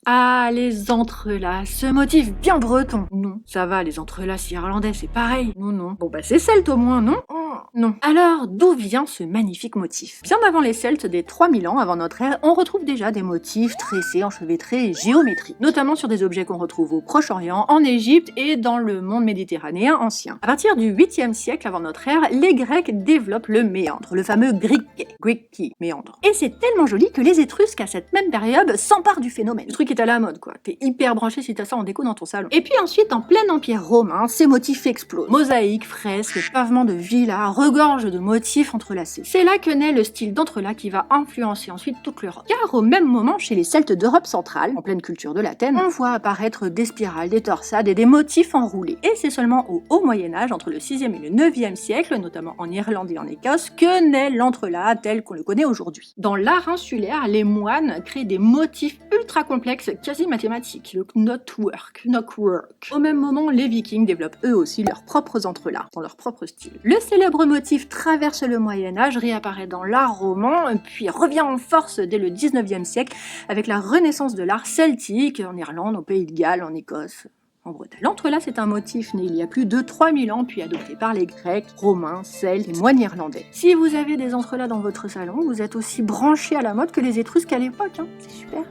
Ah, les entrelacs, ce motif bien breton. Non, ça va, les entrelacs irlandais, c'est pareil. Non, non. Bon, bah c'est celte au moins, non? Non. Alors, d'où vient ce magnifique motif? Bien avant les Celtes, des 3000 ans avant notre ère, on retrouve déjà des motifs tressés, enchevêtrés et géométriques, notamment sur des objets qu'on retrouve au Proche-Orient, en Égypte et dans le monde méditerranéen ancien. À partir du 8e siècle avant notre ère, les Grecs développent le méandre, le fameux Greek key, méandre. Et c'est tellement joli que les Étrusques, à cette même période, s'emparent du phénomène. Le truc est à la mode, quoi. T'es hyper branché si t'as ça en déco dans ton salon. Et puis ensuite, en plein empire romain, ces motifs explosent. Mosaïques, fresques, pavements de villas regorgent de motifs entrelacés. C'est là que naît le style d'entrelacs qui va influencer ensuite toute l'Europe. Car au même moment, chez les Celtes d'Europe centrale, en pleine culture de l'Athènes, on voit apparaître des spirales, des torsades et des motifs enroulés. Et c'est seulement au haut Moyen-Âge, entre le 6e et le 9e siècle, notamment en Irlande et en Écosse, que naît l'entrelac tel qu'on le connaît aujourd'hui. Dans l'art insulaire, les moines créent des motifs ultra complexes, quasi mathématiques, le knotwork. Au même moment, les Vikings développent eux aussi leurs propres entrelacs, dans leur propre style. Le célèbre motif traverse le Moyen-Âge, réapparaît dans l'art roman, puis revient en force dès le 19e siècle avec la renaissance de l'art celtique en Irlande, au Pays de Galles, en Écosse. En Bretagne. L'entrelac, c'est un motif né il y a plus de 3000 ans, puis adopté par les Grecs, Romains, Celtes et moines irlandais. Si vous avez des entrelacs dans votre salon, vous êtes aussi branché à la mode que les Étrusques à l'époque, hein. C'est super.